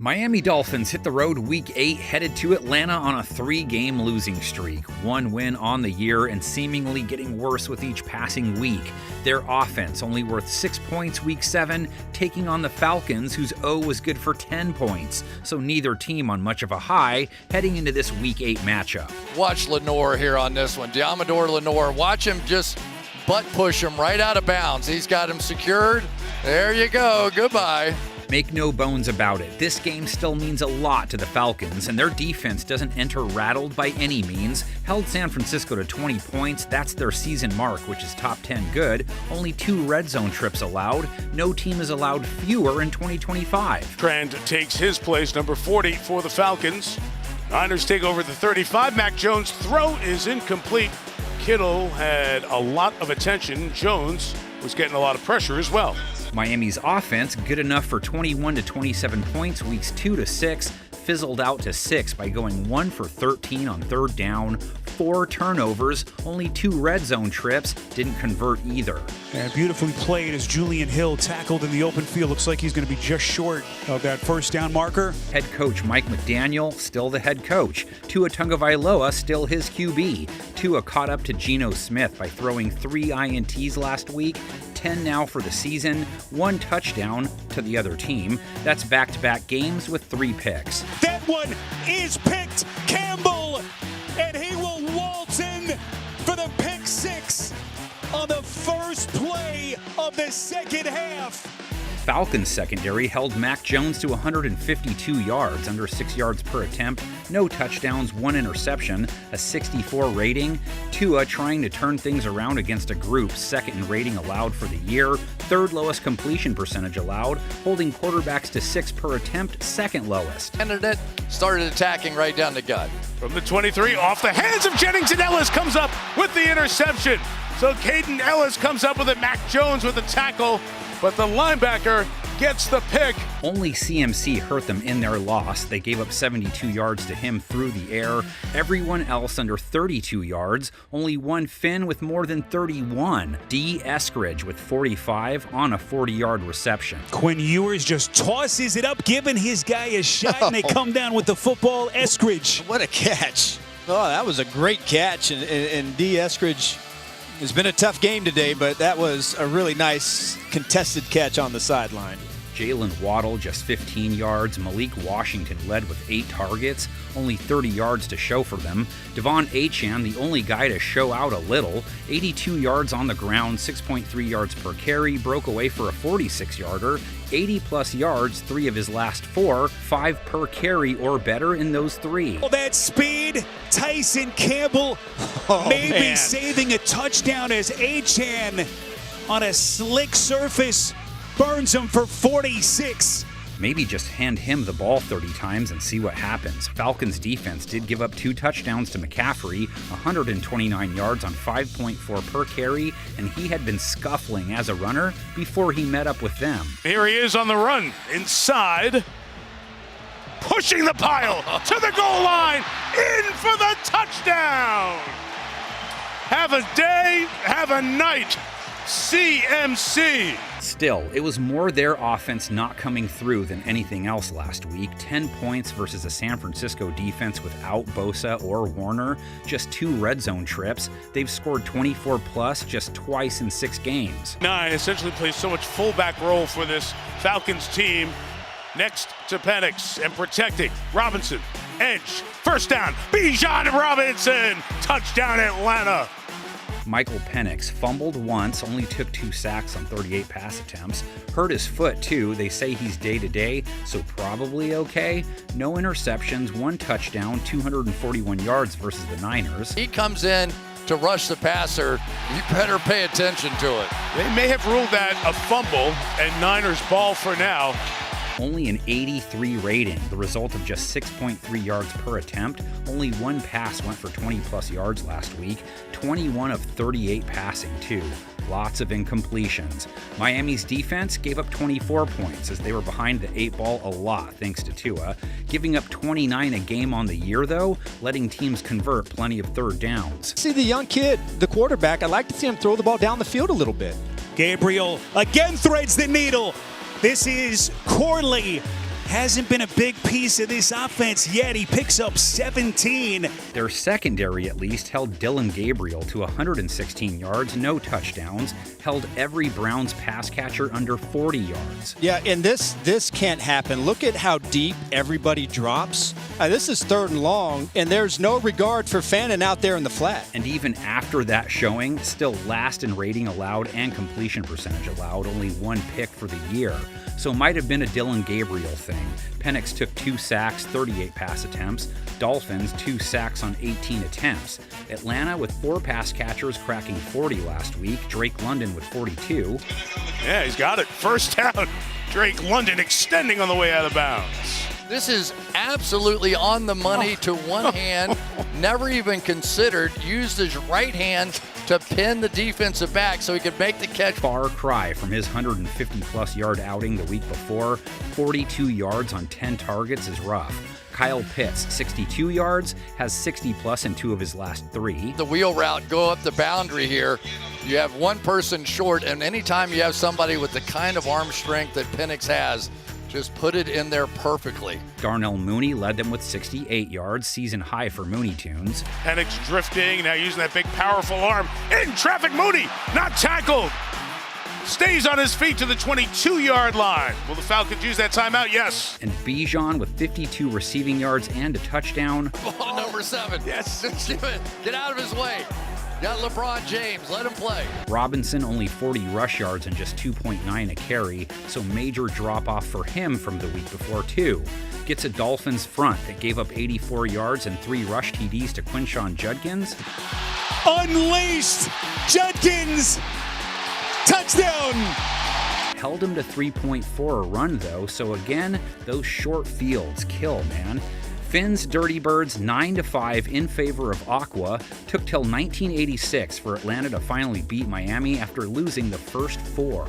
Miami Dolphins hit the road Week 8, headed to Atlanta on a 3-game losing streak. One win on the year and seemingly getting worse with each passing week. Their offense only worth 6 points Week 7, taking on the Falcons, whose O was good for 10 points. So neither team on much of a high heading into this Week 8 matchup. Watch Lenore here on this one. Diamador Lenore, watch him just butt push him right out of bounds. He's got him secured. There you go. Goodbye. Make no bones about it, this game still means a lot to the Falcons, and their defense doesn't enter rattled by any means. Held San Francisco to 20 points, that's their season mark, which is top 10 good. Only 2 red zone trips allowed. No team is allowed fewer in 2025. Trend takes his place, number 40 for the Falcons. Niners take over the 35. Mac Jones' throw is incomplete. Kittle had a lot of attention. Jones was getting a lot of pressure as well. Miami's offense, good enough for 21 to 27 points, weeks 2 to 6, fizzled out to 6 by going 1 for 13 on third down, 4 turnovers, only 2 red zone trips, didn't convert either. And beautifully played as Julian Hill tackled in the open field. Looks like he's going to be just short of that first down marker. Head coach Mike McDaniel, still the head coach. Tua Tagovailoa, still his QB. Tua caught up to Geno Smith by throwing 3 INTs last week, 10 now for the season, 1 touchdown to the other team. That's back-to-back games with 3 picks. That one is picked. Campbell, and he will waltz in for the pick 6 on the first play of the second half. Falcons secondary held Mac Jones to 152 yards, under 6 yards per attempt, no touchdowns, 1 interception, a 64 rating. Tua trying to turn things around against a group, second in rating allowed for the year, third lowest completion percentage allowed, holding quarterbacks to 6 per attempt, second lowest. Candidate started attacking right down the gut. From the 23, off the hands of Jennings, and Ellis comes up with the interception. So Caden Ellis comes up with it, Mac Jones with the tackle, but the linebacker gets the pick. Only CMC hurt them in their loss. They gave up 72 yards to him through the air. Everyone else under 32 yards. Only one Finn with more than 31. D. Eskridge with 45 on a 40-yard reception. Quinn Ewers just tosses it up, giving his guy a shot, and they come down with the football. Eskridge. What a catch. Oh, that was a great catch, and D. Eskridge. It's been a tough game today, but that was a really nice contested catch on the sideline. Jalen Waddle just 15 yards. Malik Washington led with 8 targets, only 30 yards to show for them. Devon Achane, the only guy to show out a little, 82 yards on the ground, 6.3 yards per carry, broke away for a 46-yarder, 80-plus yards, 3 of his last 4, 5 per carry or better in those 3. Oh, that speed, Tyson Campbell maybe saving a touchdown as Achane on a slick surface burns him for 46. Maybe just hand him the ball 30 times and see what happens. Falcons defense did give up 2 touchdowns to McCaffrey, 129 yards on 5.4 per carry, and he had been scuffling as a runner before he met up with them. Here he is on the run, inside, pushing the pile to the goal line, in for the touchdown. Have a day, have a night, CMC. Still, it was more their offense not coming through than anything else last week. 10 points versus a San Francisco defense without Bosa or Warner. Just 2 red zone trips. They've scored 24 plus just twice in 6 games. Nye essentially plays so much fullback role for this Falcons team. Next to Penix and protecting Robinson. Edge, first down, Bijan Robinson, touchdown Atlanta. Michael Penix fumbled once, only took 2 sacks on 38 pass attempts. Hurt his foot too. They say he's day-to-day, so probably okay. No interceptions, 1 touchdown, 241 yards versus the Niners. He comes in to rush the passer. You better pay attention to it. They may have ruled that a fumble and Niners ball for now. Only an 83 rating, the result of just 6.3 yards per attempt. Only 1 pass went for 20-plus yards last week, 21 of 38 passing, too. Lots of incompletions. Miami's defense gave up 24 points as they were behind the 8 ball a lot thanks to Tua, giving up 29 a game on the year, though, letting teams convert plenty of third downs. See the young kid, the quarterback, I'd like to see him throw the ball down the field a little bit. Gabriel again threads the needle. This is Corley hasn't been a big piece of this offense yet. He picks up 17. Their secondary, at least, held Dylan Gabriel to 116 yards, no touchdowns, held every Browns pass catcher under 40 yards. Yeah, and this can't happen. Look at how deep everybody drops. This is 3rd and long, and there's no regard for Fannin out there in the flat. And even after that showing, still last in rating allowed and completion percentage allowed, only 1 pick for the year. So might have been a Dylan Gabriel thing. Penix took 2 sacks, 38 pass attempts. Dolphins 2 sacks on 18 attempts. Atlanta with 4 pass catchers cracking 40 last week. Drake London with 42. Yeah, he's got it. First down. Drake London extending on the way out of bounds. This is absolutely on the money to one hand, never even considered, used his right hand to pin the defensive back so he could make the catch. Far cry from his 150-plus yard outing the week before. 42 yards on 10 targets is rough. Kyle Pitts, 62 yards, has 60-plus in 2 of his last 3. The wheel route, go up the boundary here. You have one person short, and anytime you have somebody with the kind of arm strength that Penix has, just put it in there perfectly. Darnell Mooney led them with 68 yards, season high for Mooney Tunes. Penix drifting, now using that big powerful arm. In traffic, Mooney, not tackled. Stays on his feet to the 22-yard line. Will the Falcons use that timeout? Yes. And Bijan with 52 receiving yards and a touchdown. Oh, number 7. Yes. Get out of his way. Got LeBron James. Let him play. Robinson only 40 rush yards and just 2.9 a carry, so major drop-off for him from the week before, too. Gets a Dolphins front that gave up 84 yards and 3 rush TDs to Quinshon Judkins. Unleashed! Judkins! Touchdown! Held him to 3.4 a run, though, so again, those short fields kill, man. Finn's Dirty Birds 9-5 in favor of Aqua. Took till 1986 for Atlanta to finally beat Miami after losing the first 4.